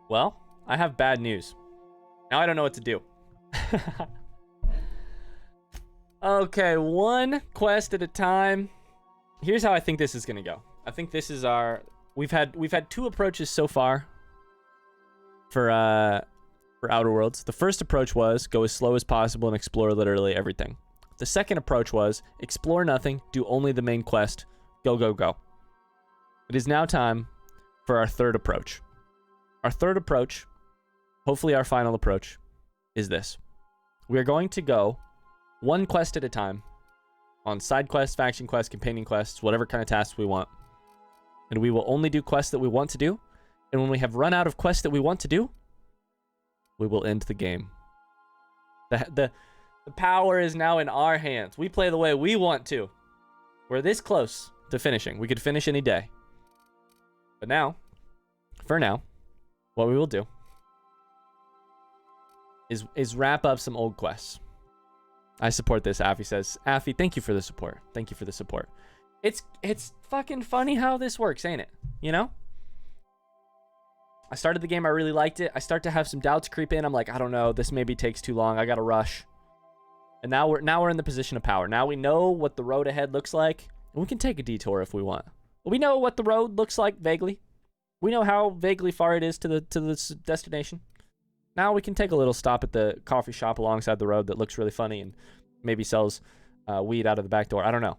Well, I have bad news. Now I don't know what to do. Okay, one quest at a time. Here's how I think this is gonna go. I think this is our... We've had two approaches so far for Outer Worlds. The first approach was go as slow as possible and explore literally everything. The second approach was explore nothing, do only the main quest, go, go, go. It is now time for our third approach. Our third approach, hopefully our final approach, is this. We are going to go one quest at a time on side quests, faction quests, companion quests, whatever kind of tasks we want. And we will only do quests that we want to do. And when we have run out of quests that we want to do, we will end the game. The power is now in our hands. We play the way we want to. We're this close to finishing. We could finish any day. But now, for now, what we will do is wrap up some old quests. I support this, Affy says. Affy, thank you for the support. Thank you for the support. It's fucking funny how this works, ain't it? You know? I started the game, I really liked it. I start to have some doubts creep in. I'm like, I don't know, this maybe takes too long. I gotta rush. And now we're in the position of power. Now we know what the road ahead looks like, and we can take a detour if we want. We know what the road looks like vaguely. We know how vaguely far it is to the destination. Now we can take a little stop at the coffee shop alongside the road that looks really funny and maybe sells weed out of the back door. I don't know.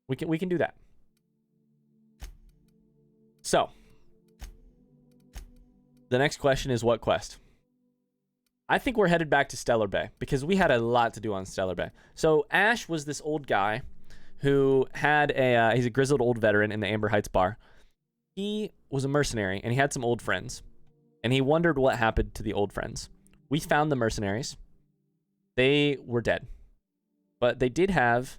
We can do that. So, the next question is what quest? I think we're headed back to Stellar Bay because we had a lot to do on Stellar Bay. So Ash was this old guy who had he's a grizzled old veteran in the Amber Heights bar. He was a mercenary and he had some old friends. And he wondered what happened to the old friends. We found the mercenaries. They were dead. But they did have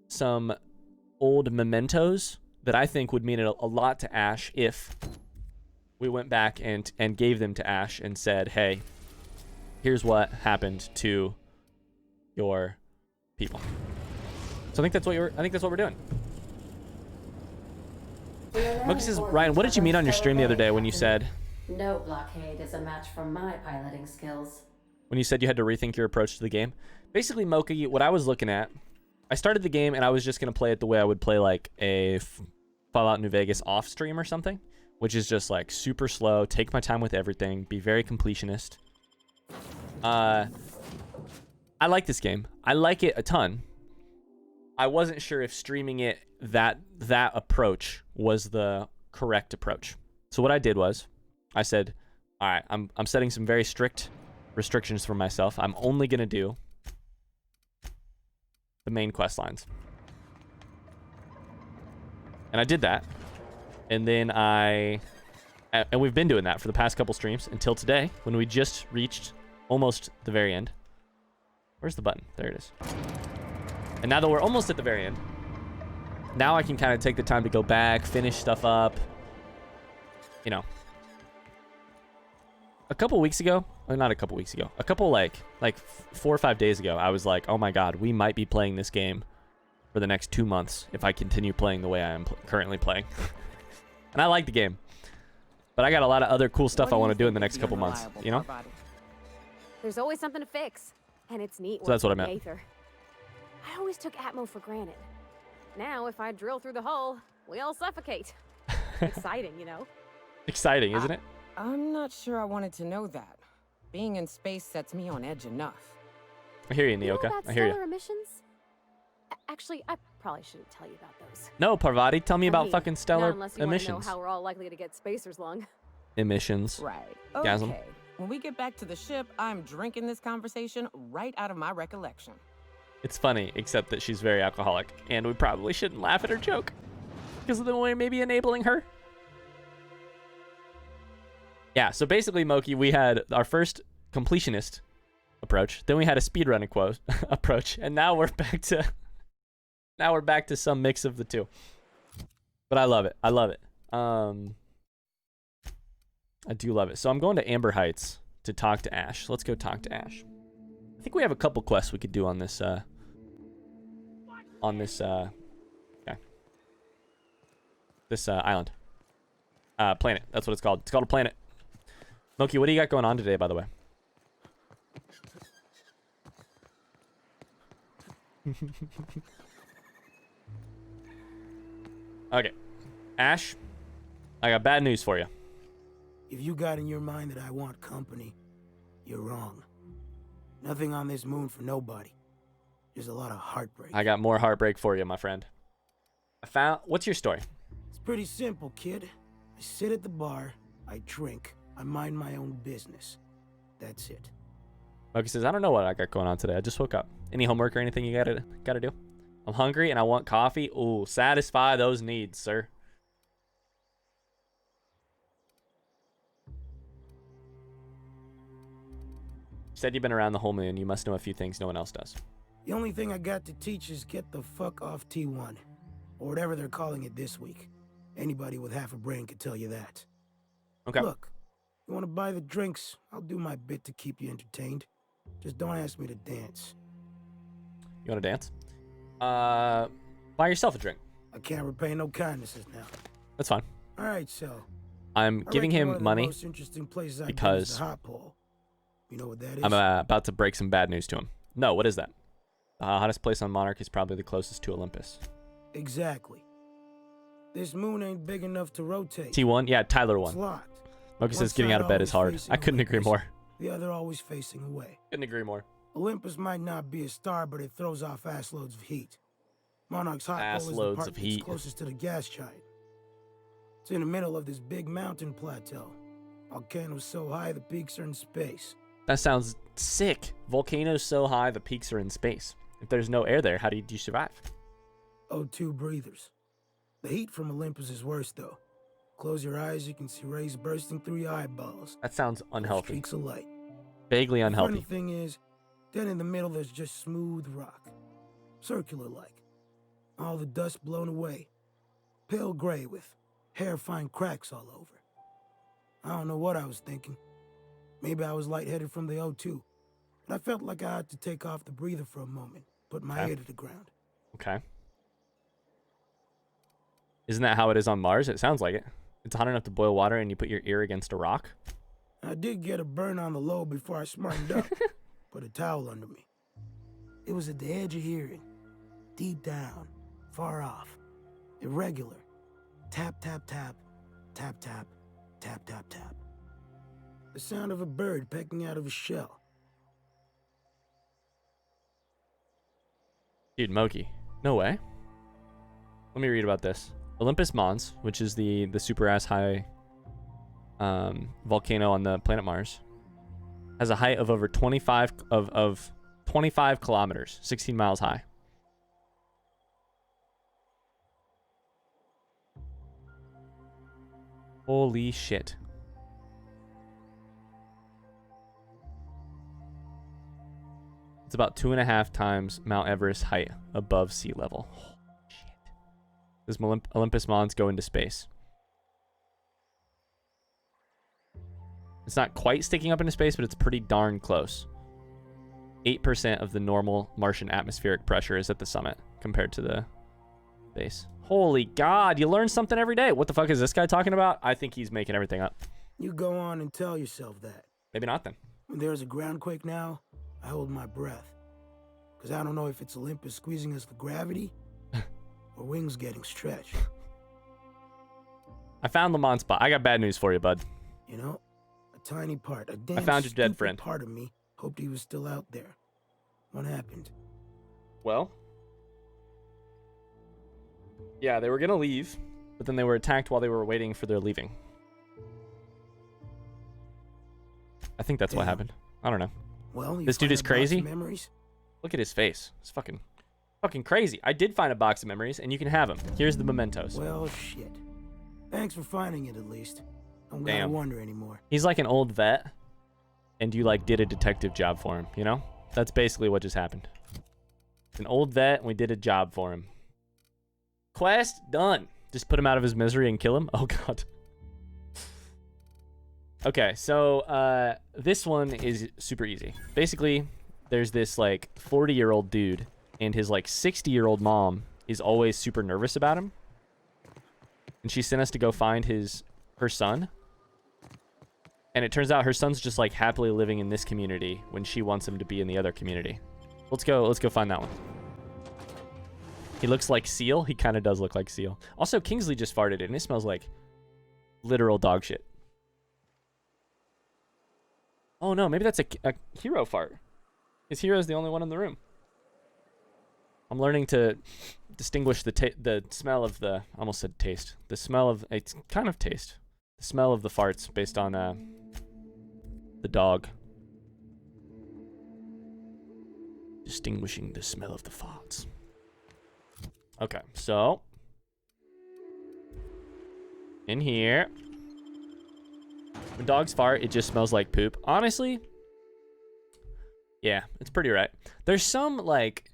some old mementos that I think would mean a lot to Ash if we went back and gave them to Ash and said, hey, here's what happened to your people. So I think that's what we're doing. Mookie says, Ryan, what did you mean on your stream the other day when you said... No blockade is a match for my piloting skills. When you said you had to rethink your approach to the game? Basically, Mocha, what I was looking at... I started the game and I was just going to play it the way I would play like a Fallout New Vegas off stream or something. Which is just like super slow, take my time with everything, be very completionist. I like this game. I like it a ton. I wasn't sure if streaming it that approach was the correct approach. So what I did was I said, all right, I'm setting some very strict restrictions for myself. I'm only going to do the main quest lines. And I did that. And then and we've been doing that for the past couple streams until today when we just reached almost the very end. Where's the button? There it is. And now that we're almost at the very end, now I can kind of take the time to go back, finish stuff up. You know. A couple weeks ago, or not a couple weeks ago, a couple like 4 or 5 days ago, I was like, oh my God, we might be playing this game for the next 2 months if I continue playing the way I am currently playing. And I like the game. But I got a lot of other cool stuff I want to do in the next couple months, you know? There's always something to fix, and it's neat. So that's what I meant. Aether. I always took Atmo for granted. Now, if I drill through the hole, we all suffocate. Exciting, you know? Exciting, isn't it? I'm not sure I wanted to know that. Being in space sets me on edge enough. I hear you, Nyoka. I hear you. Emissions? Actually, I probably shouldn't tell you about those. No, Parvati, tell me about fucking stellar unless you emissions. Want to know how we're all likely to get spacers lung. Emissions. Right. Gasm. Okay. When we get back to the ship, I'm drinking this conversation right out of my recollection. It's funny, except that she's very alcoholic, and we probably shouldn't laugh at her joke because of the way maybe enabling her. Yeah, so basically, Moki, we had our first completionist approach, then we had a speedrun approach, and now we're back to some mix of the two. But I love it. I love it. I do love it. So I'm going to Amber Heights to talk to Ash. Let's go talk to Ash. I think we have a couple quests we could do on this island. Planet. That's what it's called. It's called a planet. Loki, what do you got going on today, by the way? Okay. Ash, I got bad news for you. If you got in your mind that I want company, you're wrong. Nothing on this moon for nobody. There's a lot of heartbreak. I got more heartbreak for you, my friend. What's your story? It's pretty simple, kid. I sit at the bar, I drink, I mind my own business. That's it. Moki says, I don't know what I got going on today. I just woke up. Any homework or anything you gotta do? I'm hungry and I want coffee. Ooh, satisfy those needs, sir. You said you've been around the whole moon. You must know a few things no one else does. The only thing I got to teach is get the fuck off T1. Or whatever they're calling it this week. Anybody with half a brain could tell you that. Okay. Look, you want to buy the drinks? I'll do my bit to keep you entertained. Just don't ask me to dance. You want to dance? Buy yourself a drink. I can't repay no kindnesses now. That's fine. All right, so I'm giving one of him the money most interesting places I've been is because the hot pole. You know what that is? I'm about to break some bad news to him. No, what is that? The hottest place on Monarch is probably the closest to Olympus. Exactly. This moon ain't big enough to rotate. T1? Yeah, Tyler It's won. locked. Moki says One getting out of side bed is hard. always I couldn't facing agree Olympus, more. The other always facing away. Couldn't agree more. Olympus might not be a star, but it throws off ass loads of heat. Monarch's hot Ass pole is the loads part of that's heat. closest to the gas giant. It's in the middle of this big mountain plateau. Volcanoes so high the peaks are in space. That sounds sick. Volcanoes so high the peaks are in space. If there's no air there, how do you survive? O2 breathers. The heat from Olympus is worse though. Close your eyes, you can see rays bursting through your eyeballs. That sounds unhealthy. Streaks of light. Vaguely The unhealthy. funny thing is, then in the middle there's just smooth rock. Circular-like. All the dust blown away. Pale gray with hair-fine cracks all over. I don't know what I was thinking. Maybe I was lightheaded from the O2. But I felt like I had to take off the breather for a moment. Put my ear to the ground. Okay. Isn't that how it is on Mars? It sounds like it. It's hot enough to boil water and you put your ear against a rock. I did get a burn on the low before I smartened up. Put a towel under me. It was at the edge of hearing. Deep down. Far off. Irregular. Tap, tap, tap. Tap, tap. Tap, tap, tap. The sound of a bird pecking out of a shell. Dude, Moki. No way. Let me read about this. Olympus Mons, which is the super ass high volcano on the planet Mars, has a height of over 25 kilometers, 16 miles high. Holy shit. It's about 2.5 times Mount Everest height above sea level. Holy shit. Does Olympus Mons go into space? It's not quite sticking up into space, but it's pretty darn close. 8% of the normal Martian atmospheric pressure is at the summit compared to the base. Holy God, you learn something every day. What the fuck is this guy talking about? I think he's making everything up. You go on and tell yourself that. Maybe not then. When there's a groundquake now, I hold my breath. Because I don't know if it's Olympus squeezing us for gravity or wings getting stretched. I found the Mons spot. I got bad news for you, bud. You know, a tiny part, a damn found your dead stupid friend. part of me hoped he was still out there. What happened? Well, yeah, they were going to leave, but then they were attacked while they were waiting for their leaving. I think that's what happened. I don't know. Well, you This dude find is a box of crazy? Memories? Look at his face. It's fucking crazy. I did find a box of memories, and you can have them. Here's the mementos. Well, shit. Thanks for finding it, at least. Don't gotta Damn. wonder anymore. He's like an old vet, and you like did a detective job for him, you know? That's basically what just happened. An old vet, and we did a job for him. Quest done. Just put him out of his misery and kill him? Oh, God. Okay, so this one is super easy. Basically, there's this like 40-year-old dude, and his like 60-year-old mom is always super nervous about him. And she sent us to go find his her son. And it turns out her son's just like happily living in this community when she wants him to be in the other community. Let's go find that one. He looks like Seal. He kind of does look like Seal. Also, Kingsley just farted and it smells like literal dog shit. Oh no, maybe that's a Hero fart. His Hero's the only one in the room. I'm learning to distinguish the smell of the, I almost said taste. The smell of, it's kind of taste. The smell of the farts based on the dog. Distinguishing the smell of the farts. Okay, so in here, when dogs fart, it just smells like poop. Honestly, yeah, it's pretty right. There's some like,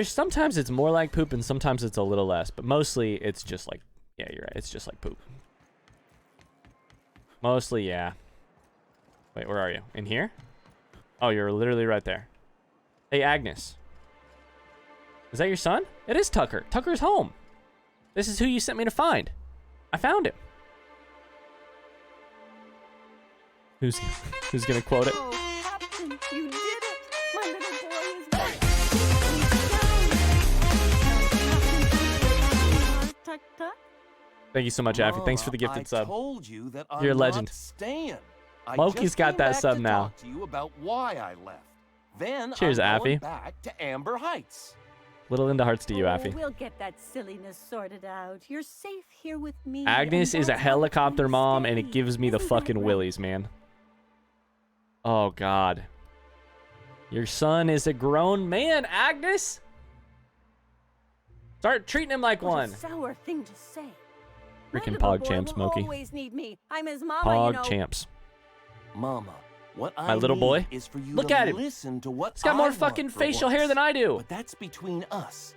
sometimes it's more like poop and sometimes it's a little less, but mostly it's just like, yeah, you're right. It's just like poop. Mostly, yeah. Wait, where are you? In here? Oh, you're literally right there. Hey, Agnes. Is that your son? It is Tucker. Tucker's home. This is who you sent me to find. I found him. Who's gonna quote it? Oh, Captain, you did it! My little boy is back. Tuck, tuck. Thank you so much, Affy. Thanks for the gifted sub. Told you that You're a I'm legend. not staying. I Moki's just got came that back sub to now. talk to you about why I left. Then Cheers, I'm going Affy. back to Amber Heights. Little into hearts to you, Oh, Affy. we'll get that silliness sorted out. You're safe here with me. Agnes and is a that's how helicopter things mom, and it stay. gives me the Isn't that fucking right? willies, man. Oh, God. Your son is a grown man, Agnes! Start treating him like What one. a sour thing to say. My Freaking little pog boy champs, will Moki. always need me. I'm his mama, you know. Pog champs. Mama, what My I little need boy? is for you Look to at him. listen to what He's got more I want fucking for facial hair once. than I do. But that's between us.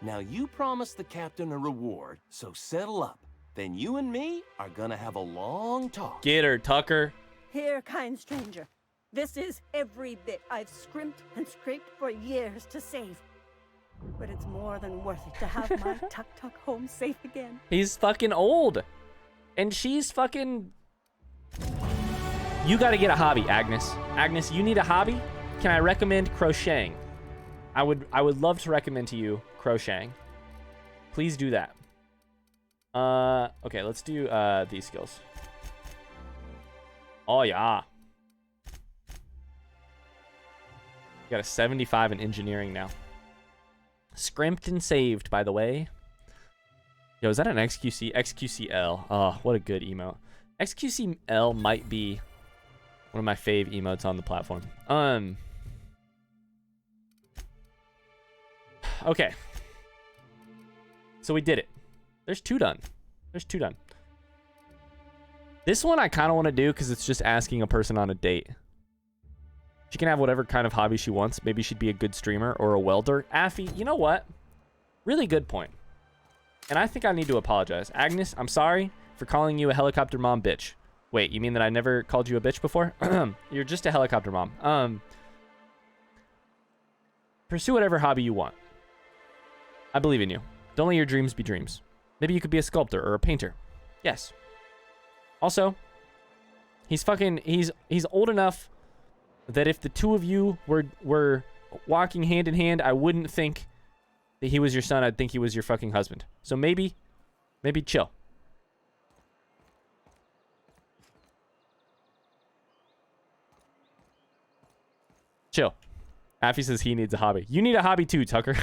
Now you promised the captain a reward, so settle up. Then you and me are gonna have a long talk. Get her, Tucker. Here, kind stranger. This is every bit I've scrimped and scraped for years to save. But it's more than worth it to have my Tuk-Tuk home safe again. He's fucking old. And she's fucking... You gotta get a hobby, Agnes. Agnes, you need a hobby? Can I recommend crocheting? I would love to recommend to you crocheting. Please do that. Okay, let's do these skills. Oh yeah. Got a 75 in engineering now. Scrimped and saved, by the way. Yo, is that an XQC? XQCL. Oh, what a good emote. XQCL might be one of my fave emotes on the platform. Okay. So we did it. There's two done. There's two done. This one I kind of want to do because it's just asking a person on a date. She can have whatever kind of hobby she wants. Maybe she'd be a good streamer or a welder. Affy, you know what? Really good point. And I think I need to apologize. Agnes, I'm sorry for calling you a helicopter mom bitch. Wait, you mean that I never called you a bitch before? You're just a helicopter mom. Pursue whatever hobby you want. I believe in you. Don't let your dreams be dreams. Maybe you could be a sculptor or a painter. Yes. Also, he's old enough that if the two of you were walking hand in hand, I wouldn't think that he was your son. I'd think he was your fucking husband. So maybe chill. Chill. Affy says he needs a hobby. You need a hobby too, Tucker.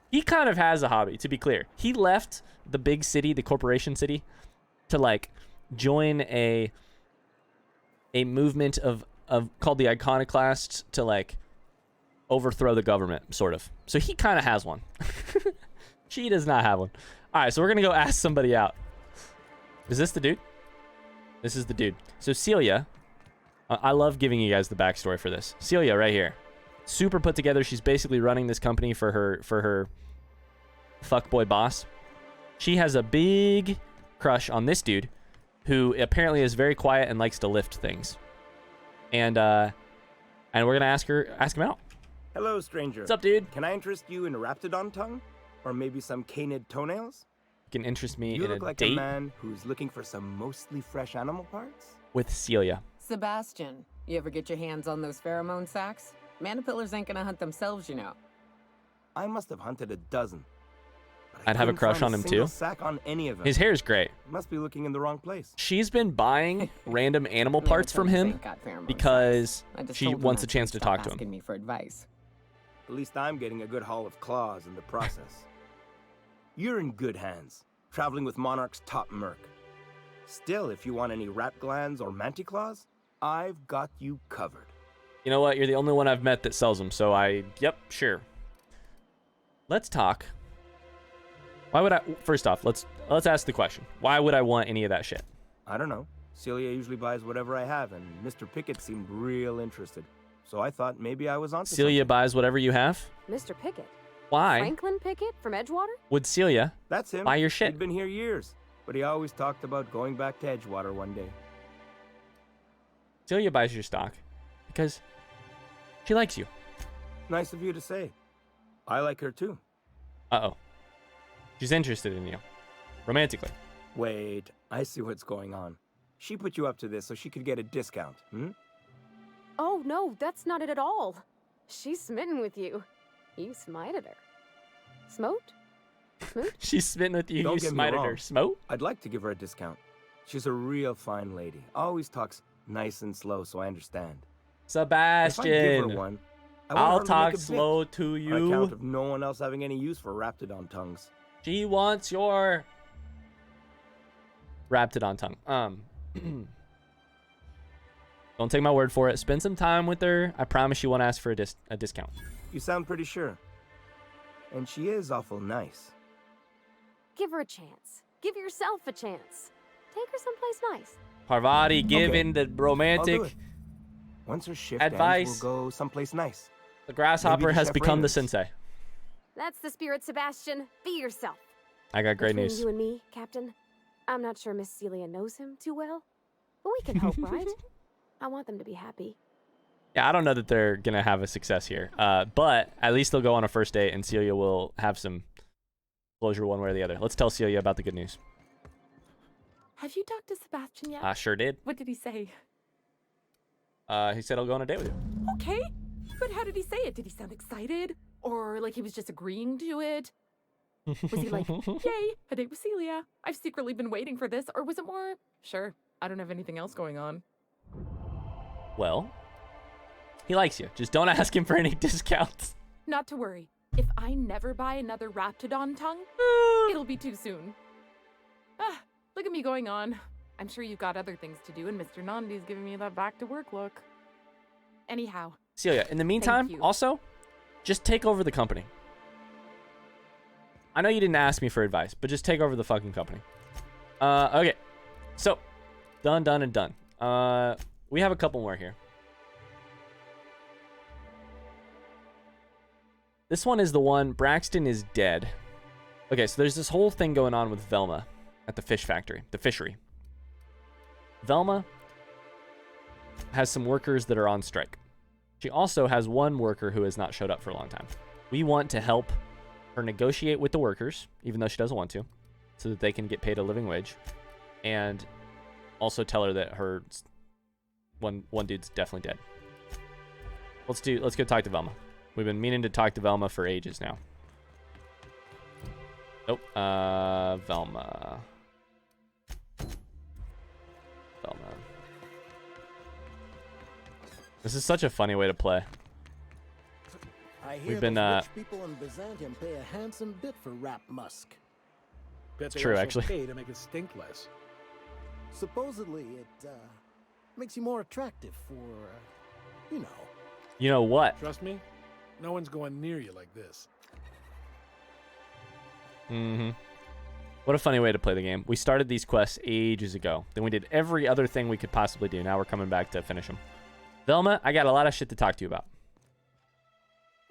He kind of has a hobby, to be clear. He left the big city, the corporation city, to like join a movement of called the Iconoclasts to like overthrow the government, sort of. So he kind of has one. She does not have one. All right, so we're gonna go ask somebody out. Is this the dude? This is the dude. So Celia, I love giving you guys the backstory for this. Celia, right here, super put together. She's basically running this company for her fuckboy boss. She has a big crush on this dude, who apparently is very quiet and likes to lift things. And we're gonna ask him out. Hello, stranger. What's up, dude? Can I interest you in a raptidon tongue? Or maybe some canid toenails? can interest me You in look a like date a man who's looking for some mostly fresh animal parts? with Celia. Sebastian, you ever get your hands on those pheromone sacs? Manipillars ain't gonna hunt themselves, you know. I must have hunted a dozen. But I I'd have a couldn't crush find on him single too. sack on any of them. His hair is great. Must be looking in the wrong place. She's been buying random animal parts from Manipillars him ain't got pheromone because sacs. I just she told him wants that a chance to stop talk to him. asking me for advice. At least I'm getting a good haul of claws in the process. You're in good hands, traveling with Monarch's top merc. Still, if you want any rat glands or manticlaws, I've got you covered. You know what? You're the only one I've met that sells them, so yep, sure. Let's talk. Why would I? First off, let's ask the question. Why would I want any of that shit? I don't know. Celia usually buys whatever I have, and Mr. Pickett seemed real interested. So I thought maybe I was onto Celia something. buys whatever you have. Mr. Pickett. Why Franklin Pickett from Edgewater? would Celia That's him. buy your shit? He'd been here years, but he always talked about going back to Edgewater one day. Celia buys your stock because she likes you. Nice of you to say. I like her too. Uh-oh. She's interested in you. Romantically. Wait, I see what's going on. She put you up to this so she could get a discount, hmm? Oh, no, that's not it at all. She's smitten with you. You smited her. Smote? Smoot? She's smitten with you. Don't You get me smited wrong. her. Smote? I'd like to give her a discount. She's a real fine lady. Always talks nice and slow, so I understand. If I give Sebastian. her one, I want I'll her to talk make a bit, slow to on account you. of no one else having any use for Raptidon tongues. She wants your Raptidon tongue. Don't take my word for it. Spend some time with her. I promise you won't ask for a discount. You sound pretty sure. And she is awful nice. Give her a chance. Give yourself a chance. Take her someplace nice. Parvati giving the I'll do romantic. it. Once her shift advice. ends, we'll go someplace nice. The grasshopper Maybe to has Chef become the Raymond's. sensei. That's the spirit, Sebastian. Be yourself. I got great Between news. you and me, Captain, I'm not sure Miss Celia knows him too well, but we can hope, right? I want them to be happy. Yeah, I don't know that they're gonna have a success here, but at least they'll go on a first date, and Celia will have some closure one way or the other. Let's tell Celia about the good news. Have you talked to Sebastian yet? I sure did. What did he say? He said I'll go on a date with you. Okay, but how did he say it? Did he sound excited? Or like he was just agreeing to it? Was he like, yay, a date with Celia? I've secretly been waiting for this. Or was it more, sure, I don't have anything else going on? Well, he likes you. Just don't ask him for any discounts. Not to worry. If I never buy another Raptidon tongue, it'll be too soon. Ah, look at me going on. I'm sure you've got other things to do, and Mr. Nandi's giving me that back to work look. Anyhow. Celia, in the meantime, you. also, just take over the company. I know you didn't ask me for advice, but just take over the fucking company. Okay. So, done, and done. We have a couple more here. This one is the one, Braxton is dead. Okay, so there's this whole thing going on with Velma at the fish factory, the fishery. Velma has some workers that are on strike. She also has one worker who has not showed up for a long time. We want to help her negotiate with the workers, even though she doesn't want to, so that they can get paid a living wage, and also tell her that her one dude's definitely dead. Let's go talk to Velma. We've been meaning to talk to Velma for ages now. Nope. Velma. This is such a funny way to play. I hear We've been, those rich people in Byzantium pay a handsome bit for rap musk. Bet they True, also actually. pay to make it stink less. Supposedly, it makes you more attractive for, you know. You know what? Trust me, no one's going near you like this. Mm-hmm. What a funny way to play the game. We started these quests ages ago. Then we did every other thing we could possibly do. Now we're coming back to finish them. Velma, I got a lot of shit to talk to you about.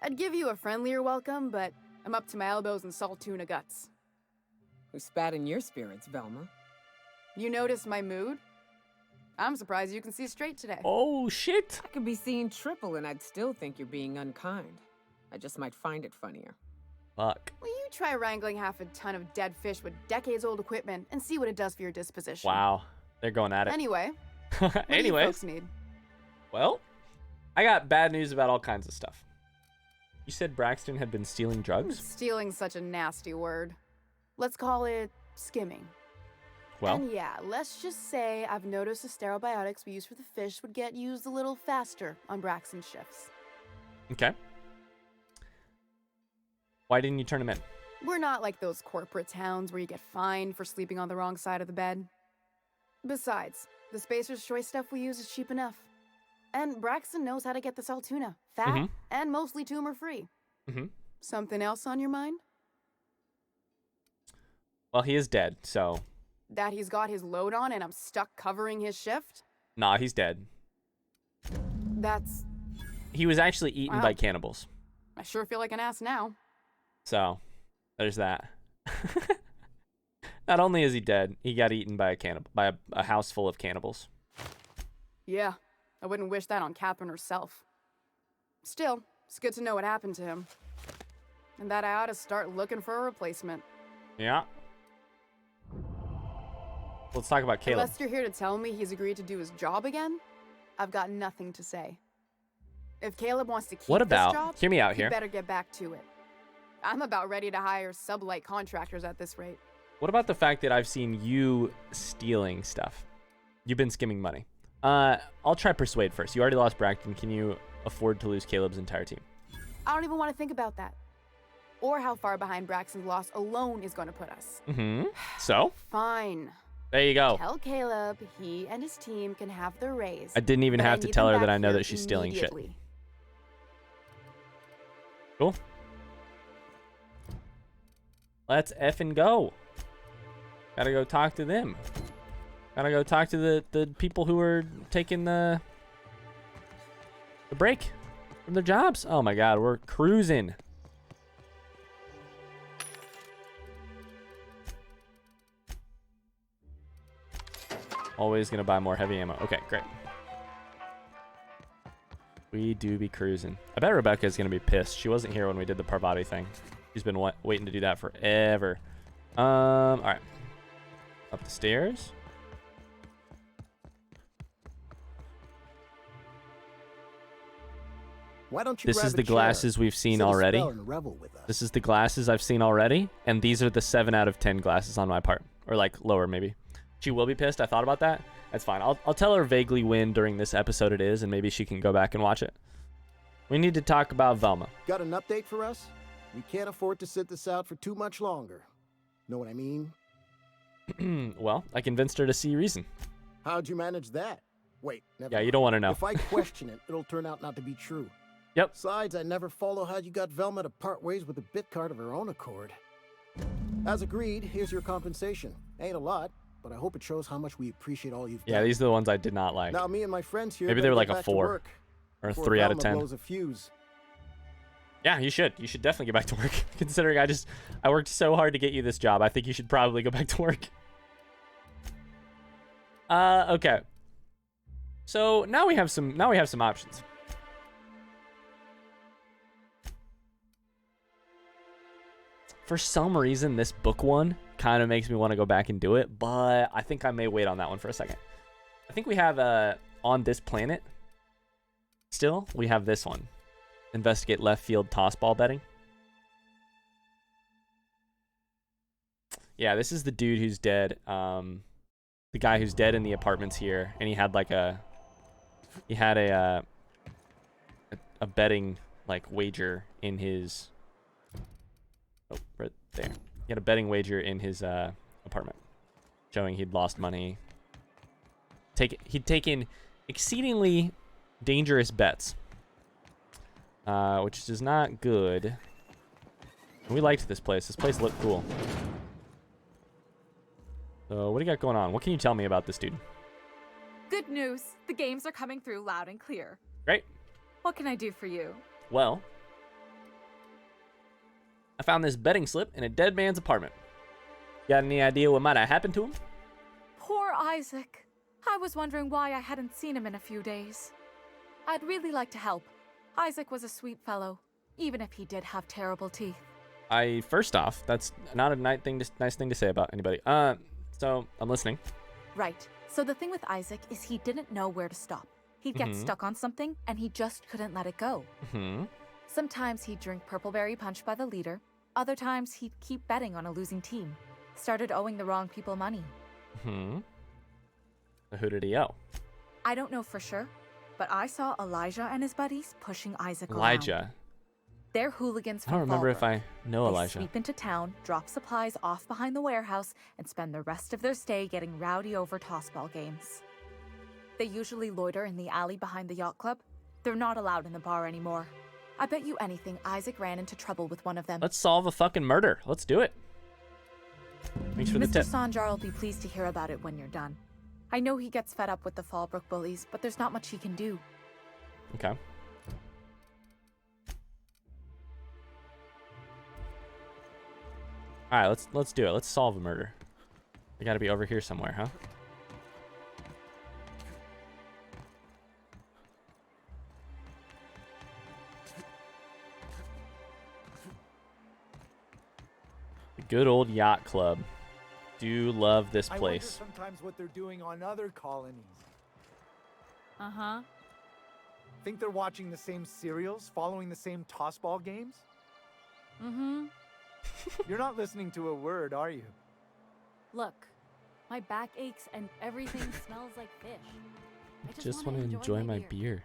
I'd give you a friendlier welcome, but I'm up to my elbows in salt tuna guts. Who spat in your spirits, Velma? You notice my mood? I'm surprised you can see straight today. Oh, shit. I could be seeing triple and I'd still think you're being unkind. I just might find it funnier. Fuck. Well, you try wrangling half a ton of dead fish with decades-old equipment and see what it does for your disposition. Wow. They're going at it. Anyway, what do you Anyways. folks need? Well, I got bad news about all kinds of stuff. You said Braxton had been stealing drugs? Stealing's such a nasty word. Let's call it skimming. Well, And yeah, let's just say I've noticed the stereobiotics we use for the fish would get used a little faster on Braxton's shifts. okay. Why didn't you turn him in? We're not like those corporate towns where you get fined for sleeping on the wrong side of the bed. Besides, the Spacer's Choice stuff we use is cheap enough. And Braxton knows how to get the Saltuna, fat and mostly tumor-free. Something else on your mind? Well, he is dead, so... That he's got his load on and I'm stuck covering his shift? Nah, he's dead. That's... He was actually eaten Wow. by cannibals. I sure feel like an ass now. So, there's that. Not only is he dead, he got eaten by a house full of cannibals. Yeah, I wouldn't wish that on Catherine herself. Still, it's good to know what happened to him. And that I ought to start looking for a replacement. Yeah. Let's talk about Caleb. Unless you're here to tell me he's agreed to do his job again, I've got nothing to say. If Caleb wants to keep What this about, job, hear me out he here. better get back to it. I'm about ready to hire sub-light contractors at this rate. What about the fact that I've seen you stealing stuff? You've been skimming money. I'll try persuade first. You already lost Braxton. Can you afford to lose Caleb's entire team? I don't even want to think about that. Or how far behind Braxton's loss alone is going to put us. So? Fine. There you go. Tell Caleb he and his team can have their raise. I didn't even but have to need tell them her that back I know here that she's stealing shit. immediately. Cool. Let's effing go. Gotta go talk to them. Gotta go talk to the people who are taking the break from their jobs. Oh my god, we're cruising. Always gonna buy more heavy ammo. Okay, great. We do be cruising. I bet Rebecca's gonna be pissed. She wasn't here when we did the Parvati thing. She's been waiting to do that forever. All right. Up the stairs. Why don't you This grab is a the chair, glasses we've seen sit a already. spell and revel with us? This is the glasses I've seen already, and these are the 7 out of 10 glasses on my part, or like lower maybe. She will be pissed. I thought about that. That's fine. I'll tell her vaguely when during this episode it is, and maybe she can go back and watch it. We need to talk about Velma. Got an update for us? We can't afford to sit this out for too much longer. Know what I mean? Well, I convinced her to see reason. How'd you manage that? Wait, never Yeah, you mind. don't want to know. If I question it, it'll turn out not to be true. Yep. Besides, I never follow how you got Velma to part ways with a bit card of her own accord. As agreed, here's your compensation. Ain't a lot, but I hope it shows how much we appreciate all you've done. Yeah, these are the ones I did not like. Now me and my friends here Maybe they better were like get a back to 4 work or a before 3 out of Velma 10. blows a fuse. Yeah, you should. You should definitely get back to work. Considering I worked so hard to get you this job, I think you should probably go back to work. Okay. So now we have some options. For some reason, this book one kind of makes me want to go back and do it, but I think I may wait on that one for a second. I think we have on this planet. Still, we have this one. Investigate left field toss ball betting. Yeah, this is the dude who's dead. The guy who's dead in the apartments here, and he had like a betting like wager in his. Oh, right there. He had a betting wager in his apartment, showing he'd lost money. He'd taken exceedingly dangerous bets, which is not good. We liked this place. This place looked cool. So what do you got going on? What can you tell me about this dude? Good news. The games are coming through loud and clear. Great. What can I do for you? Well, I found this betting slip in a dead man's apartment. Got any idea what might have happened to him? Poor Isaac. I was wondering why I hadn't seen him in a few days. I'd really like to help. Isaac was a sweet fellow, even if he did have terrible teeth. First off, that's not a nice thing to say about anybody. So I'm listening. Right. So the thing with Isaac is he didn't know where to stop. He'd get stuck on something, and he just couldn't let it go. Sometimes he'd drink purpleberry punch by the leader. Other times he'd keep betting on a losing team. Started owing the wrong people money. So who did he owe? I don't know for sure, but I saw Elijah and his buddies pushing Isaac around. Elijah. They're hooligans I from don't remember if Fallbrook. I know They Elijah. sweep into town, drop supplies off behind the warehouse, and spend the rest of their stay getting rowdy over tossball games. They usually loiter in the alley behind the yacht club. They're not allowed in the bar anymore. I bet you anything Isaac ran into trouble with one of them. Let's solve a fucking murder. Let's do it. Thanks for the Mr. tip. Sanjar will be pleased to hear about it when you're done. I know he gets fed up with the Fallbrook bullies, but there's not much he can do. Okay. All right, let's do it. Let's solve a murder. We got to be over here somewhere, huh? The good old yacht club. Do love this place. I wonder sometimes what they're doing on other colonies. Uh-huh. Think they're watching the same serials, following the same tossball games? Mm-hmm. You're not listening to a word, are you? Look, my back aches and everything smells like fish. I Just want to enjoy my beer.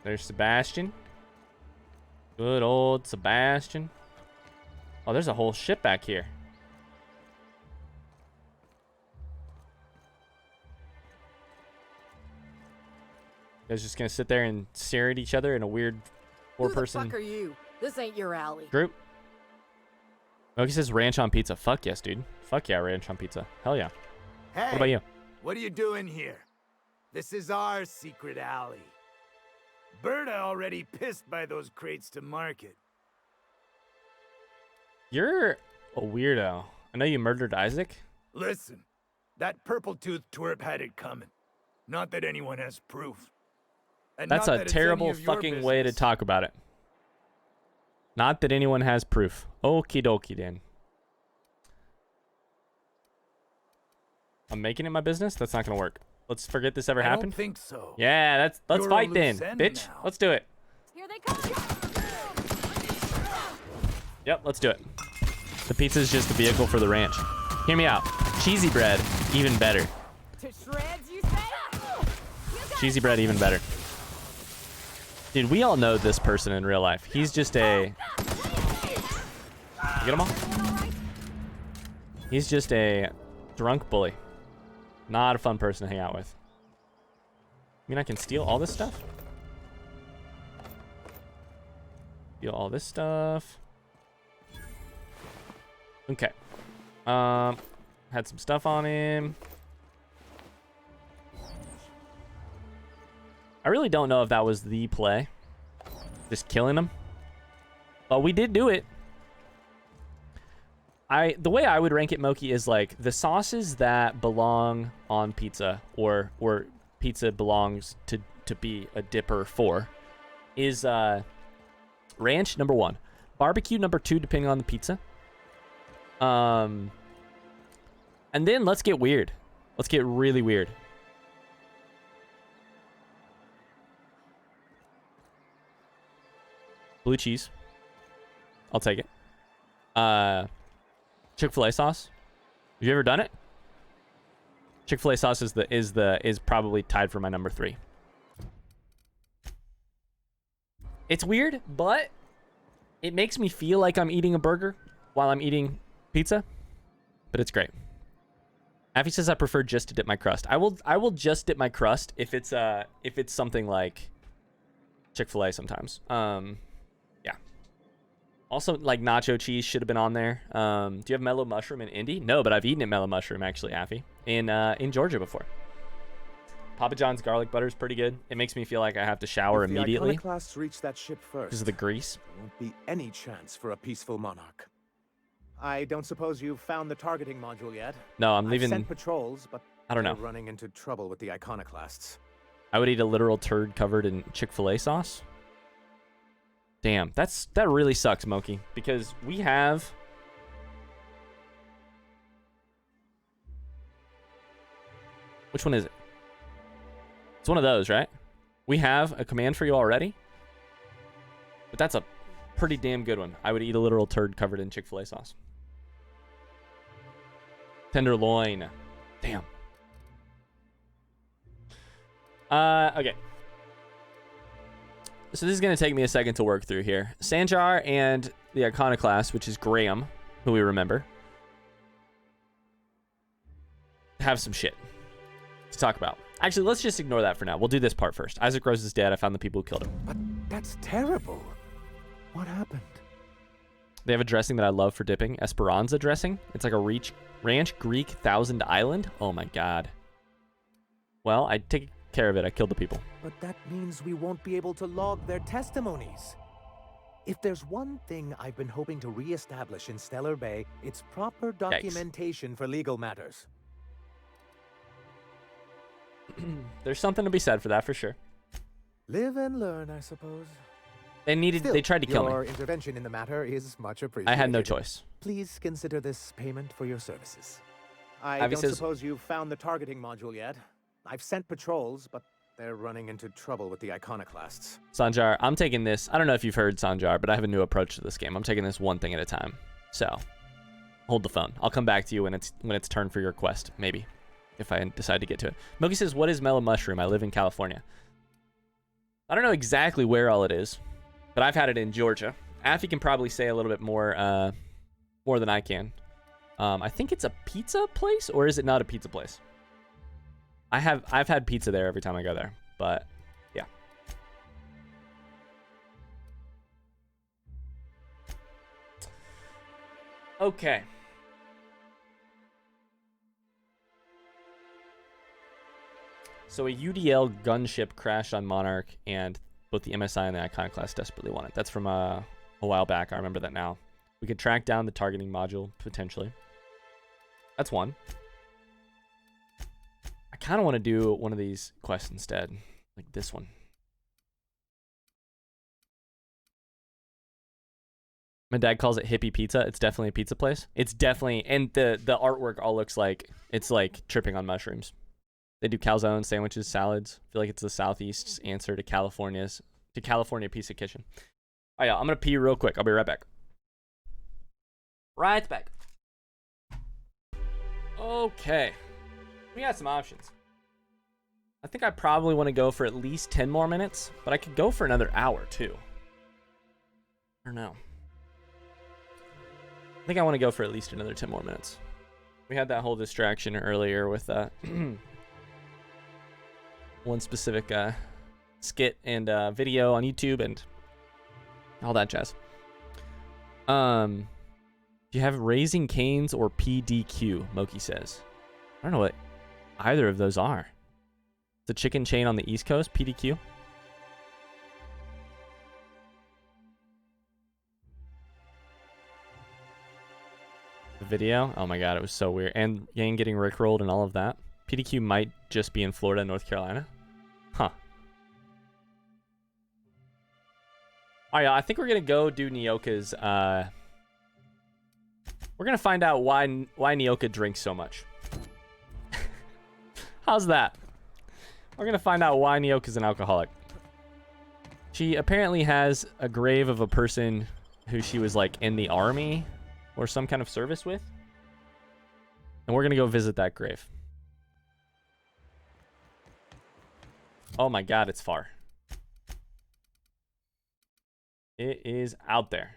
There's Sebastian. Good old Sebastian. Oh, there's a whole ship back here. You guys just gonna sit there and stare at each other in a weird four-person Who the fuck are you? This ain't your alley. group? Moki says ranch on pizza. Fuck yes, dude. Fuck yeah, ranch on pizza. Hell yeah. Hey, What about you? What are you doing here? This is our secret alley. Berta already pissed by those crates to market. You're a weirdo. I know you murdered Isaac. Listen, that purple-toothed twerp had it coming. Not that anyone has proof. And That's not a that it's any terrible of your fucking way to business. talk about it. Not that anyone has proof. Okie dokie then. I'm making it my business? That's not gonna work. Let's forget this ever I happened. don't think so. Yeah, let's You're a fight then, loose end bitch. now. Let's do it. Here they come! Yep, let's do it. The pizza is just the vehicle for the ranch. Hear me out. Cheesy bread, even better. To shreds, you say? Cheesy bread, even better. Dude, we all know this person in real life. He's just a... You get him all? He's just a drunk bully. Not a fun person to hang out with. I mean, I can steal all this stuff. Steal all this stuff. Okay. Had some stuff on him. I really don't know if that was the play. Just killing him. But we did do it. The way I would rank it, Moki, is like the sauces that belong on pizza or pizza belongs to be a dipper for is ranch number 1, barbecue number 2 depending on the pizza. And then let's get weird. Let's get really weird. Blue cheese. I'll take it. Chick-fil-A sauce. Have you ever done it? Chick-fil-A sauce is probably tied for my number 3. It's weird, but it makes me feel like I'm eating a burger while I'm eating pizza. But it's great. Affy says I prefer just to dip my crust. I will just dip my crust if it's something like Chick-fil-A sometimes. Yeah. Also, like nacho cheese should have been on there. Do you have mellow mushroom in Indy? No, but I've eaten at mellow mushroom actually, Affy, in Georgia before. Papa John's garlic butter is pretty good. It makes me feel like I have to shower immediately If the iconoclasts reach that ship first, because of the grease. there won't be any chance for a peaceful monarch. I don't suppose you've found the targeting module yet? No, I'm I've leaving. sent patrols, but I don't they're know. running into trouble with the iconoclasts. I would eat a literal turd covered in Chick-fil-A sauce. Damn, that really sucks, Moki, because we have... Which one is it? It's one of those, right? We have a command for you already. But that's a pretty damn good one. I would eat a literal turd covered in Chick-fil-A sauce. Tenderloin. Damn. Okay. So this is going to take me a second to work through here. Sanjar and the Iconoclast, which is Graham, who we remember, have some shit to talk about. Actually, let's just ignore that for now. We'll do this part first. Isaac Rose is dead. I found the people who killed him. But that's terrible. What happened? They have a dressing that I love for dipping. Esperanza dressing. It's like a ranch Greek Thousand Island. Oh my god. Well, I take care of it. I killed the people. But that means we won't be able to log their testimonies. If there's one thing I've been hoping to re-establish in Stellar Bay, it's proper documentation for legal matters. There's something to be said for that, for sure. Live and learn, I suppose. They tried to kill me. Your intervention in the matter is much appreciated. I had no choice. Please consider this payment for your services. I Avi don't says- suppose you've found the targeting module yet. I've sent patrols, but they're running into trouble with the Iconoclasts. Sanjar, I'm taking this. I don't know if you've heard Sanjar, but I have a new approach to this game. I'm taking this one thing at a time. So, hold the phone. I'll come back to you when it's turn for your quest, maybe, if I decide to get to it. Milky says, what is mellow mushroom? I live in California. I don't know exactly where all it is, but I've had it in Georgia. Affy can probably say a little bit more than I can. I think it's a pizza place, or is it not a pizza place? I've had pizza there every time I go there, but yeah. Okay. So a UDL gunship crashed on Monarch, and both the MSI and the Iconoclast desperately want it. That's from a while back. I remember that now. We could track down the targeting module, potentially. That's one. I kind of want to do one of these quests instead, like this one. My dad calls it hippie pizza. It's definitely a pizza place. It's definitely, and the artwork all looks like it's like tripping on mushrooms. They do calzone, sandwiches, salads. I feel like it's the Southeast's answer to California Pizza Kitchen. Oh yeah, I'm gonna pee real quick. I'll be right back. Right back. Okay. We got some options. I think I probably want to go for at least 10 more minutes, but I could go for another hour too. I don't know. I think I want to go for at least another 10 more minutes. We had that whole distraction earlier with one specific skit and video on YouTube and all that jazz. Do you have Raising Cane's or PDQ? Moki says. I don't know what either of those are. The chicken chain on the East Coast, PDQ. The video, oh my god, it was so weird. And Yang getting rickrolled and all of that. PDQ might just be in Florida, North Carolina. Huh. Oh yeah, I think we're gonna go do Nyoka's. We're gonna find out why Nyoka drinks so much. How's that? We're gonna find out why Nyoka's an alcoholic. She apparently has a grave of a person who she was like in the army or some kind of service with. And we're gonna go visit that grave. Oh my god, it's far. It is out there.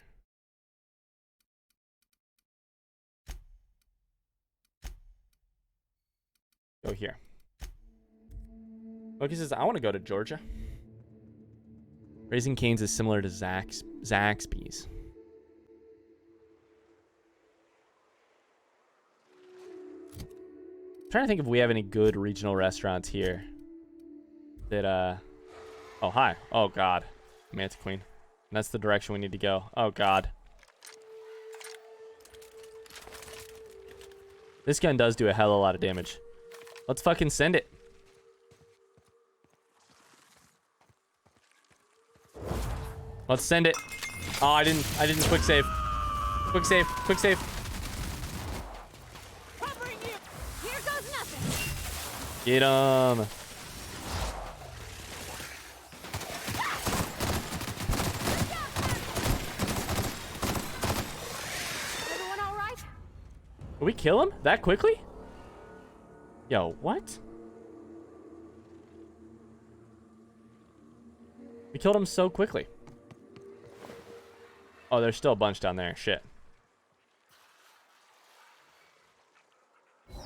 Go here. Loki says, I want to go to Georgia. Raising Cane's is similar to Zaxby's. I'm trying to think if we have any good regional restaurants here. That, oh, hi. Oh, God. Manta Queen. That's the direction we need to go. Oh, God. This gun does do a hell of a lot of damage. Let's fucking send it. Let's send it. Oh, I didn't quick save. Quick save. Quick save. Covering you. Here goes nothing. Get him. Everyone all right? Did we kill him that quickly? Yo, what? We killed him so quickly. Oh, there's still a bunch down there. Shit. Do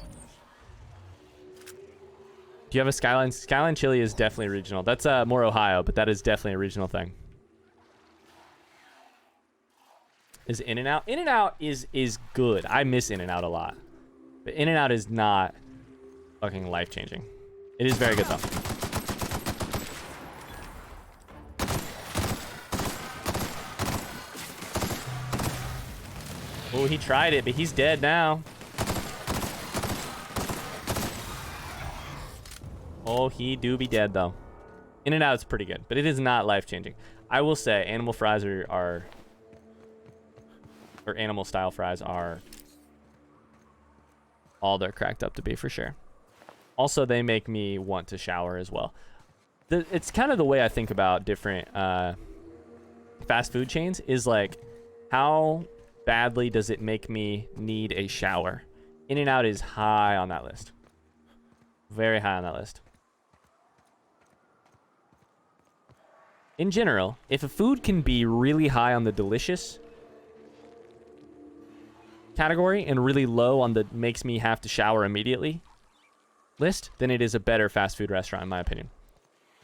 you have a Skyline? Skyline chili is definitely regional. That's more Ohio, but that is definitely a regional thing. Is In-N-Out? In-N-Out is good. I miss In-N-Out a lot. But In-N-Out is not fucking life-changing. It is very good, though. Oh, he tried it, but he's dead now. Oh, he do be dead, though. In-N-Out is pretty good, but it is not life-changing. I will say animal fries or animal style fries are all they're cracked up to be, for sure. Also, they make me want to shower as well. It's kind of the way I think about different fast food chains is like, how badly does it make me need a shower? In-N-Out is high on that list. Very high on that list. In general, if a food can be really high on the delicious category and really low on the makes me have to shower immediately list, then it is a better fast food restaurant, in my opinion.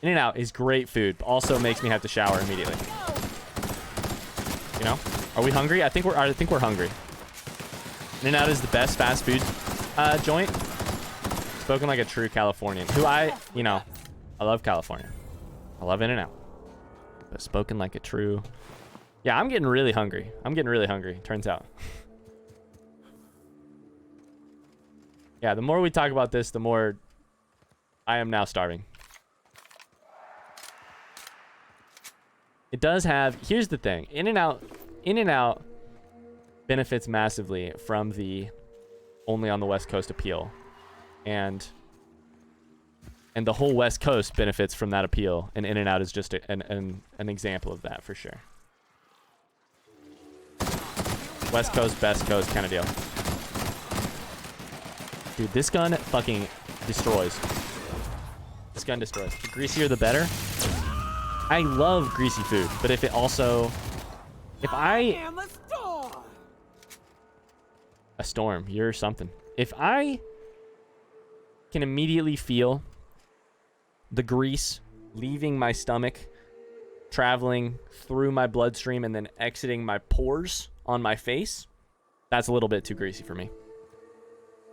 In-N-Out is great food, but also makes me have to shower immediately. You know? Are we hungry? I think we're hungry. In-N-Out is the best fast food joint. Spoken like a true Californian. I love California. I love In-N-Out. But spoken like a true... Yeah, I'm getting really hungry. Turns out. Yeah, the more we talk about this, the more I am now starving. It does have... Here's the thing. In-N-Out benefits massively from the only on the West Coast appeal. And the whole West Coast benefits from that appeal. And In-N-Out is just an example of that, for sure. West Coast, best coast kind of deal. Dude, this gun fucking destroys. This gun destroys. The greasier, the better. I love greasy food, but if it also... I am a storm! A storm. You're something. If I can immediately feel the grease leaving my stomach, traveling through my bloodstream, and then exiting my pores on my face, that's a little bit too greasy for me.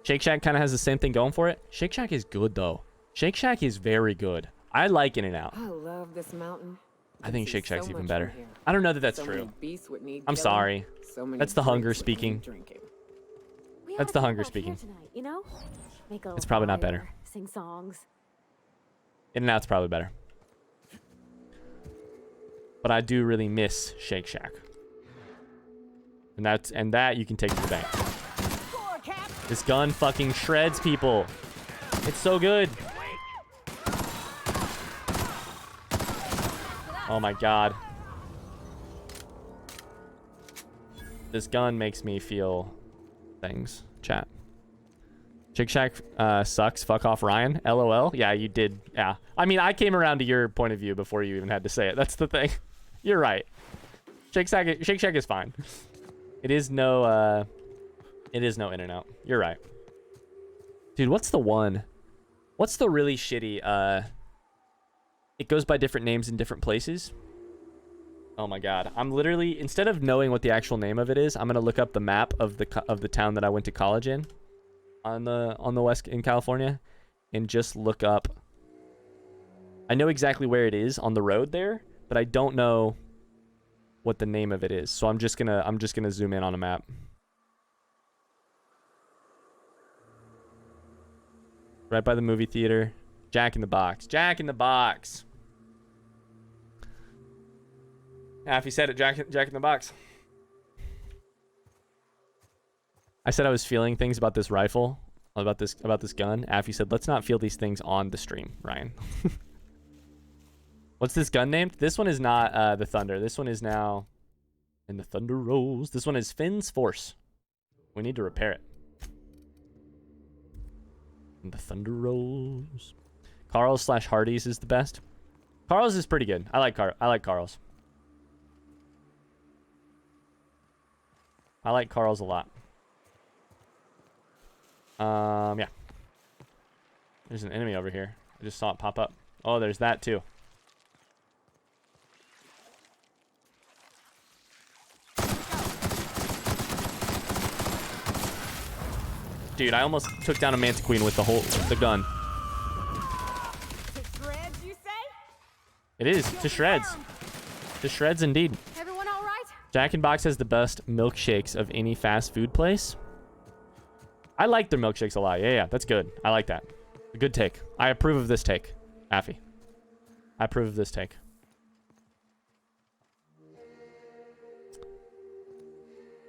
Shake Shack kind of has the same thing going for it. Shake Shack is good, though. Shake Shack is very good. I like In-N-Out. I love this mountain. I think Shake Shack's even better. I don't know that that's true. I'm sorry. That's the hunger speaking. That's the hunger speaking. You know? Make a It's probably not better. Sing songs. In-N-Out's probably better. But I do really miss Shake Shack. And that you can take to the bank. This gun fucking shreds people. It's so good. Oh my god. This gun makes me feel things. Chat. Shake Shack sucks. Fuck off, Ryan. LOL. Yeah, you did. Yeah. I mean, I came around to your point of view before you even had to say it. That's the thing. You're right. Shake Shack is fine. It is no In-N-Out. You're right. Dude, what's the one? What's the really shitty it goes by different names in different places? Oh my god. I'm literally, instead of knowing what the actual name of it is, I'm going to look up the map of the town that I went to college in on the west in California and just look up. I know exactly where it is on the road there, but I don't know what the name of it is. So I'm just going to zoom in on a map. Right by the movie theater. Jack in the Box. Jack in the Box. Affy said it, Jack in the Box. I said I was feeling things about this rifle, about this gun. Affy said, let's not feel these things on the stream, Ryan. What's this gun named? This one is not the Thunder. This one is now in the Thunder Rolls. This one is Finn's Force. We need to repair it. And the Thunder Rolls. Carl's / Hardy's is the best. Carl's is pretty good. I like Carl's. I like Carl's a lot. Yeah. There's an enemy over here. I just saw it pop up. Oh, there's that too. Dude, I almost took down a Mantiqueen with the gun. To shreds, you say? It is to shreds. To shreds indeed. Everyone all right? Jack in Box has the best milkshakes of any fast food place. I like their milkshakes a lot. Yeah, that's good. I like that. A good take. I approve of this take, Affy. I approve of this take.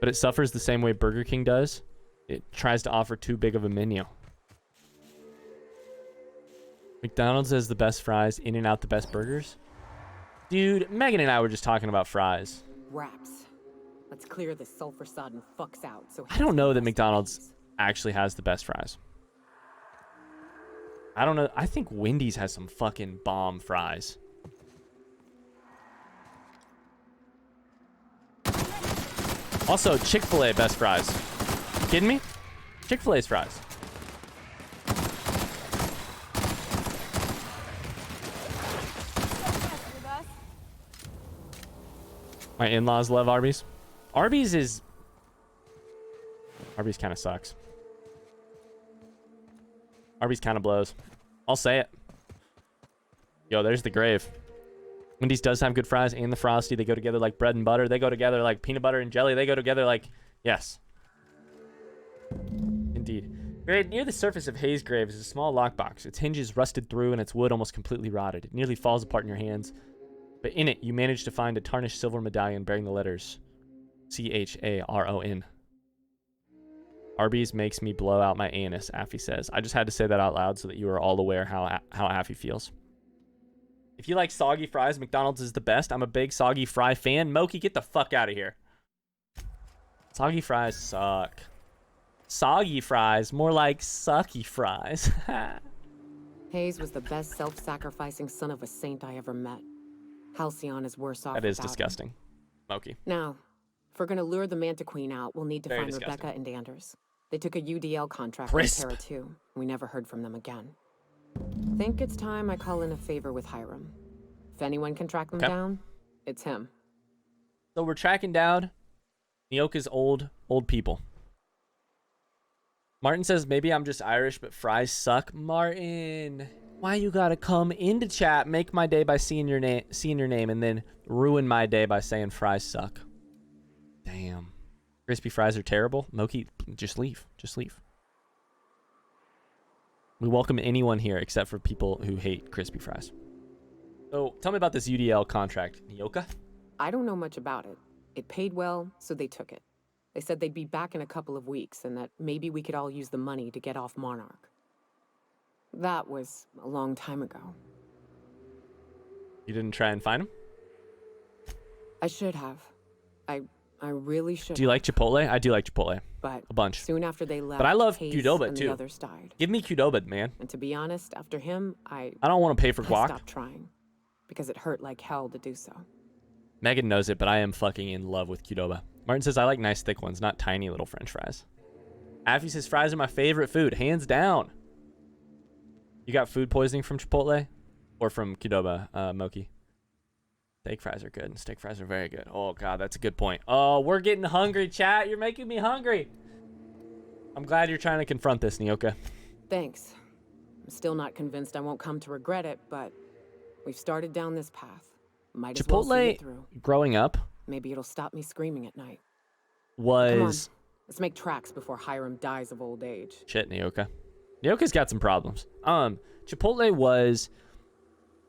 But it suffers the same way Burger King does. It tries to offer too big of a menu. McDonald's has the best fries, In-N-Out the best burgers. Dude, Megan and I were just talking about fries. Wraps. Let's clear this sulfur-sodden fucks out. So I don't know that McDonald's actually has the best fries. I don't know. I think Wendy's has some fucking bomb fries. Also, Chick-fil-A best fries. You kidding me? Chick-fil-A's fries. My in-laws love Arby's. Arby's kind of sucks. Arby's kind of blows. I'll say it. Yo, there's the grave. Wendy's does have good fries and the Frosty. They go together like bread and butter. They go together like peanut butter and jelly. They go together like... Yes. Indeed. Buried near the surface of Hayes' grave is a small lockbox. Its hinges rusted through and its wood almost completely rotted. It nearly falls apart in your hands. But in it, you manage to find a tarnished silver medallion bearing the letters CHARON. Arby's makes me blow out my anus, Affy says. I just had to say that out loud so that you are all aware how Affy feels. If you like soggy fries, McDonald's is the best. I'm a big soggy fry fan. Moki, get the fuck out of here. Soggy fries suck. Soggy fries, more like sucky fries. Hayes was the best self-sacrificing son of a saint I ever met. Halcyon is worse off. That is without disgusting. him. Moki. Now, if we're gonna lure the Mantiqueen out, we'll need to Very find disgusting. Rebecca and Anders. They took a UDL contract Crisp. on Terra 2. We never heard from them again. Think it's time I call in a favor with Hiram. If anyone can track them down, it's him. So we're tracking down Nyoka's old people. Martin says, maybe I'm just Irish, but fries suck. Martin, why you gotta come into chat, make my day by seeing your name, and then ruin my day by saying fries suck? Damn. Crispy fries are terrible. Moki, just leave. Just leave. We welcome anyone here except for people who hate crispy fries. So tell me about this UDL contract, Nyoka. I don't know much about it. It paid well, so they took it. They said they'd be back in a couple of weeks and that maybe we could all use the money to get off Monarch. That was a long time ago. You didn't try and find him? I should have. I really should. Do you like Chipotle? I do like Chipotle. But a bunch. Soon after they left, but I love Hayes Qdoba and too. The others died. Give me Qdoba, man. And to be honest, after him, I don't want to pay for guac. I stopped trying because it hurt like hell to do so. Megan knows it, but I am fucking in love with Qdoba. Martin says, I like nice thick ones, not tiny little french fries. Affy says, fries are my favorite food, hands down. You got food poisoning from Chipotle? Or from Qdoba, Moki? Steak fries are good, and steak fries are very good. Oh, God, that's a good point. Oh, we're getting hungry, chat. You're making me hungry. I'm glad you're trying to confront this, Nyoka. Thanks. I'm still not convinced I won't come to regret it, but we've started down this path. Might as well see it through. Growing up Maybe it'll stop me screaming at night. was... Come on. Let's make tracks before Hiram dies of old age. Shit, Nyoka. Nyoka's got some problems. Chipotle was...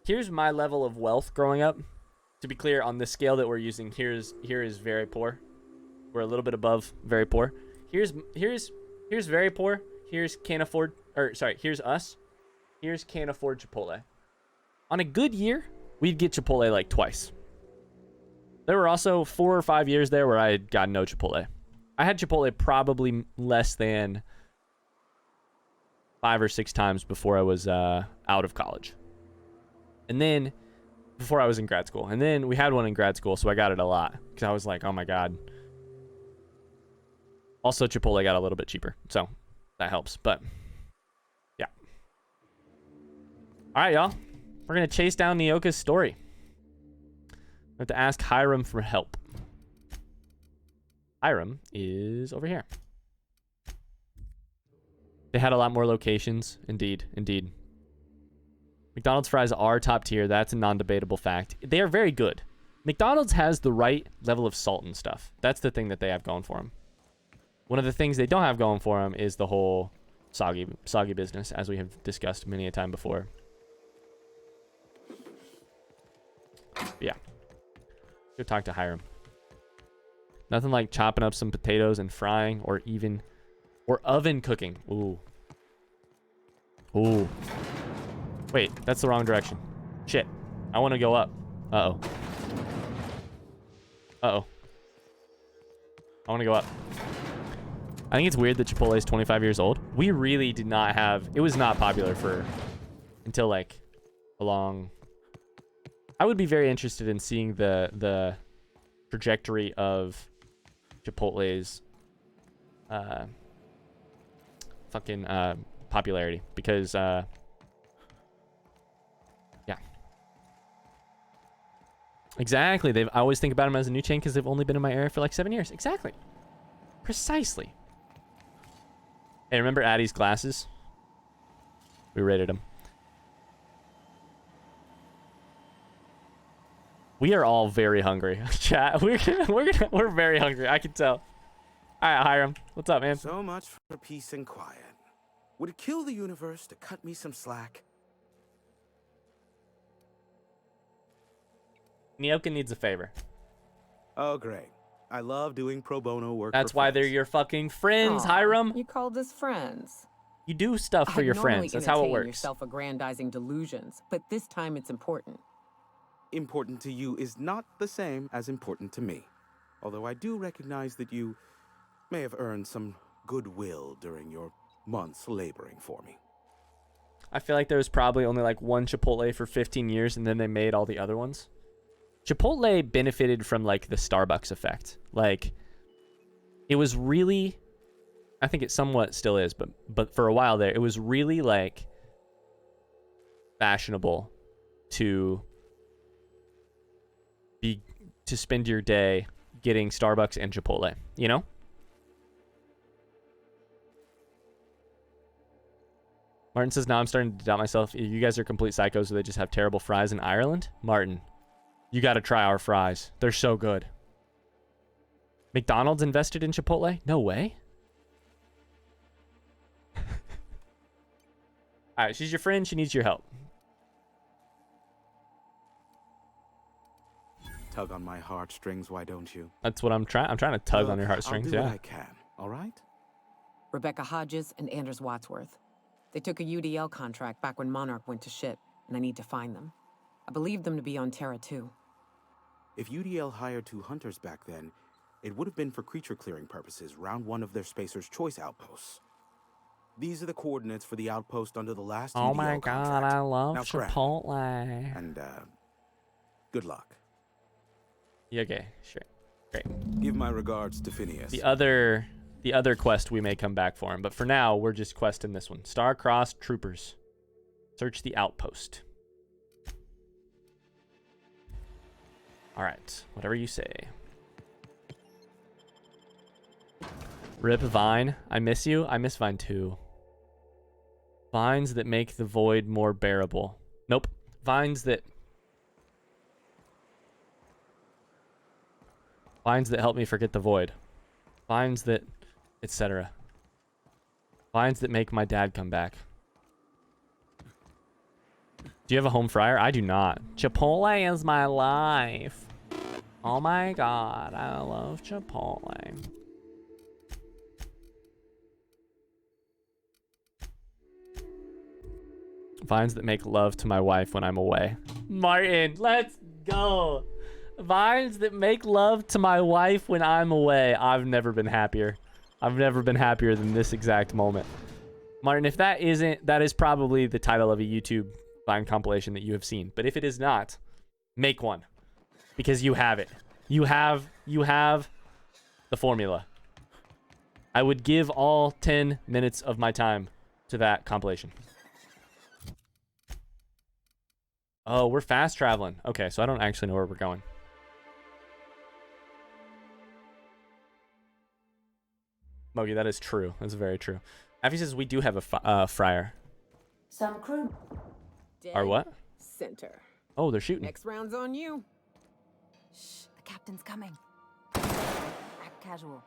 Here's my level of wealth growing up. to be clear, on the scale that we're using, here is very poor. We're a little bit above very poor. Here's very poor. Here's can't afford, or sorry, here's us. Here's can't afford Chipotle. On a good year, we'd get Chipotle like twice. There were also 4 or 5 years there where I got no Chipotle. I had Chipotle probably less than 5 or 6 times before I was out of college. And then before I was in grad school. And then we had one in grad school, so I got it a lot because I was like, oh my God. Also, Chipotle got a little bit cheaper, so that helps. But yeah. All right, y'all. We're going to chase down Nyoka's story. We have to ask Hiram for help. Hiram is over here. They had a lot more locations. Indeed, indeed. McDonald's fries are top tier. That's a non-debatable fact. They are very good. McDonald's has the right level of salt and stuff. That's the thing that they have going for them. One of the things they don't have going for them is the whole soggy business, as we have discussed many a time before. But yeah. Go talk to Hiram. Nothing like chopping up some potatoes and frying, or oven cooking. Ooh. Ooh. Wait, that's the wrong direction. Shit. I want to go up. Uh-oh. Uh-oh. I want to go up. I think it's weird that Chipotle is 25 years old. We really did not have... It was not popular until like a long... I would be very interested in seeing the trajectory of Chipotle's popularity, because yeah. Exactly. I always think about them as a new chain because they've only been in my area for like 7 years. Exactly. Precisely. Hey, remember Addie's glasses? We rated them. We are all very hungry. Chat, we're very hungry. I can tell. All right, Hiram, what's up, man? So much for peace and quiet. Would it kill the universe to cut me some slack? Nyoka needs a favor. Oh, great. I love doing pro bono work. That's why they're your fucking friends, Hiram. You called us friends. You do stuff for your friends. That's how it works. Your self-aggrandizing delusions, but this time it's important. Important to you is not the same as important to me. Although I do recognize that you may have earned some goodwill during your months laboring for me. I feel like there was probably only like one Chipotle for 15 years, and then they made all the other ones. Chipotle benefited from like the Starbucks effect. Like, it was really, I think it somewhat still is, but for a while there, it was really like fashionable to spend your day getting Starbucks and Chipotle, you know? Martin says, now I'm starting to doubt myself. You guys are complete psychos, so they just have terrible fries in Ireland? Martin, you got to try our fries. They're so good. McDonald's invested in Chipotle? No way. All right, she's your friend. She needs your help. Tug on my heartstrings, why don't you? That's what I'm trying. I'm trying to tug on your heartstrings. I'll do Yeah. what I can. All right. Rebecca Hodges and Anders Wadsworth. They took a UDL contract back when Monarch went to shit, and I need to find them. I believe them to be on Terra too. If UDL hired 2 hunters back then, it would have been for creature clearing purposes, round 1 of their Spacer's Choice outposts. These are the coordinates for the outpost under the last Oh UDL my contract. god, I love Now, grab it. Chipotle. And, good luck. Yeah, okay, sure. Great. Give my regards to Phineas. The other quest we may come back for him, but for now we're just questing this one. Star-Crossed Troopers. Search the outpost. All right, whatever you say. Rip Vine. I miss you. I miss Vine too. Vines that make the void more bearable. Nope. Vines that help me forget the void. Vines that, etc. Vines that make my dad come back. Do you have a home fryer? I do not. Chipotle is my life. Oh my god, I love Chipotle. Vines that make love to my wife when I'm away. Martin, let's go. Vines that make love to my wife when I'm away. I've never been happier. I've never been happier than this exact moment. Martin, if that isn't, that is probably the title of a YouTube Vine compilation that you have seen. But if it is not, make one. Because you have it. You have the formula. I would give all 10 minutes of my time to that compilation. Oh, we're fast traveling. Okay, so I don't actually know where we're going. Mogi, that is true. That's very true. Effie says we do have a fryer. Some crew. Our what? Center. Oh, they're shooting. Next round's on you. Shh, the captain's coming. Act casual.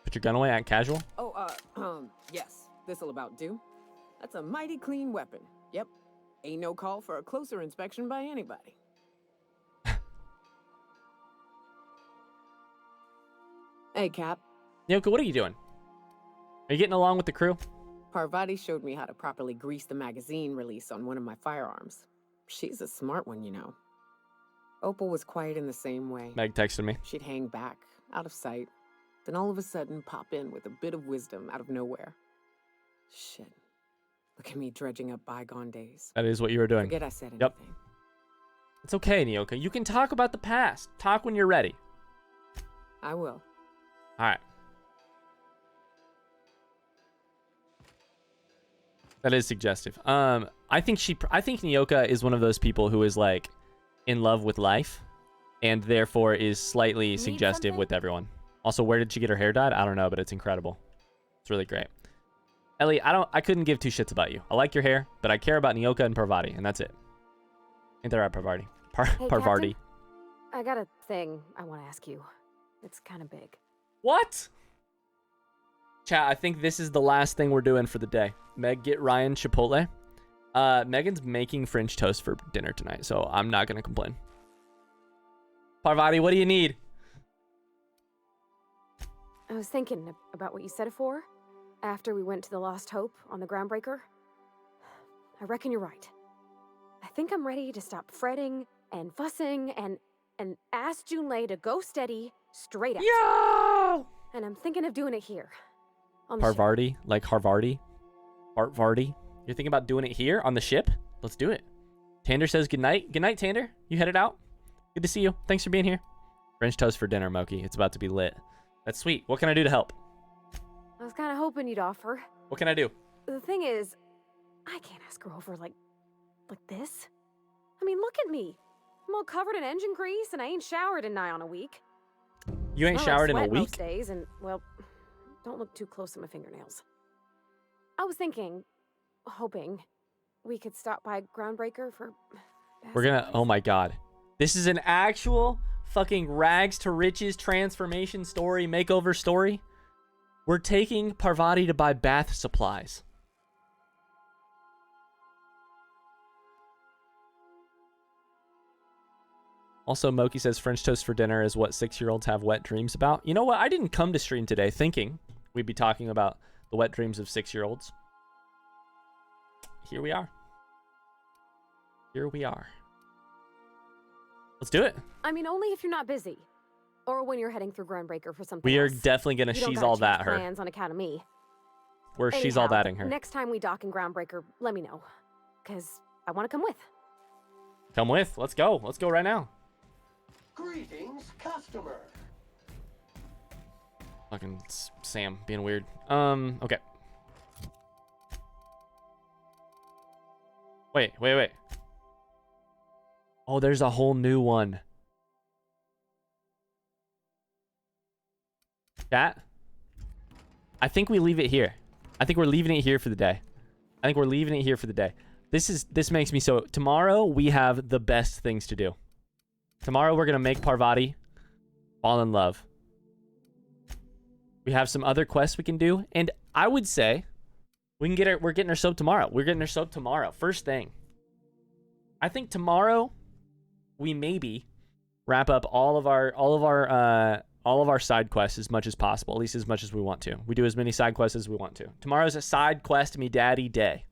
Put your gun away, act casual. Oh, yes. This'll about do. That's a mighty clean weapon. Yep. Ain't no call for a closer inspection by anybody. Hey, Cap. Nyoka, what are you doing? Are you getting along with the crew? Parvati showed me how to properly grease the magazine release on one of my firearms. She's a smart one, you know. Opal was quiet in the same way. Meg texted me. She'd hang back, out of sight, then all of a sudden pop in with a bit of wisdom out of nowhere. Shit. Look at me dredging up bygone days. That is what you were doing. Forget I said anything. Yep. It's okay, Nyoka. You can talk about the past. Talk when you're ready. I will. All right. That is suggestive. I think Nyoka is one of those people who is like in love with life and therefore is slightly suggestive with everyone. Also, where did she get her hair dyed? I don't know, but it's incredible. It's really great. Ellie, I couldn't give two shits about you. I like your hair, but I care about Nyoka and Parvati, and that's it. Ain't that right, Parvati? Hey, Parvati. Captain, I got a thing I want to ask you. It's kind of big. What? Chat, I think this is the last thing we're doing for the day. Meg, get Ryan Chipotle. Megan's making French toast for dinner tonight, so I'm not going to complain. Parvati, what do you need? I was thinking about what you said before, after we went to the Lost Hope on the Groundbreaker. I reckon you're right. I think I'm ready to stop fretting and fussing and ask Junlei to go steady, straight out. Yo! And I'm thinking of doing it here. On the Parvati, like Harvardi. Harvardi. You're thinking about doing it here on the ship? Let's do it. Tander says goodnight. Good night, Tander. You headed out? Good to see you. Thanks for being here. French toast for dinner, Moki. It's about to be lit. That's sweet. What can I do to help? I was kind of hoping you'd offer. What can I do? The thing is, I can't ask her over like this. I mean, look at me. I'm all covered in engine grease and I ain't showered in nigh on a week. You ain't Smell like showered in a sweat week? Most days and, well, don't look too close at my fingernails. I was thinking, hoping, we could stop by Groundbreaker for... We're gonna... Oh my god. This is an actual fucking rags to riches transformation story, makeover story. We're taking Parvati to buy bath supplies. Also, Moki says French toast for dinner is what 6-year-olds have wet dreams about. You know what? I didn't come to stream today thinking we'd be talking about the wet dreams of 6-year-olds. Here we are. Here we are. Let's do it. I mean, only if you're not busy. Or when you're heading through Groundbreaker for something We are else. definitely going to You don't she's gotta all change that her. plans on account of me. We're she's all Anyhow, thatting her. Next time we dock in Groundbreaker, let me know. Because I want to come with. Come with. Let's go. Let's go right now. Greetings, customer. Fucking Sam being weird. Okay. Wait. Oh, there's a whole new one. Chat? I think we leave it here. I think we're leaving it here for the day. This makes me so... Tomorrow, we have the best things to do. Tomorrow, we're going to make Parvati fall in love. We have some other quests we can do. And I would say we're getting her soap tomorrow. We're getting her soap tomorrow. First thing. I think tomorrow we maybe wrap up all of our side quests as much as possible, at least as much as we want to. We do as many side quests as we want to. Tomorrow's a side quest me daddy day.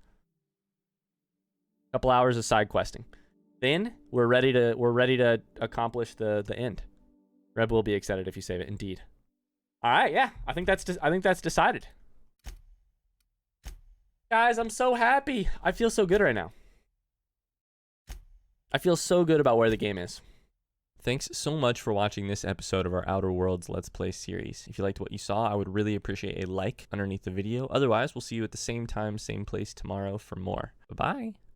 Couple hours of side questing. Then we're ready to accomplish the end. Reb will be excited if you save it. Indeed. All right, yeah. I think that's decided. Guys, I'm so happy. I feel so good right now. I feel so good about where the game is. Thanks so much for watching this episode of our Outer Worlds Let's Play series. If you liked what you saw, I would really appreciate a like underneath the video. Otherwise, we'll see you at the same time, same place tomorrow for more. Bye-bye.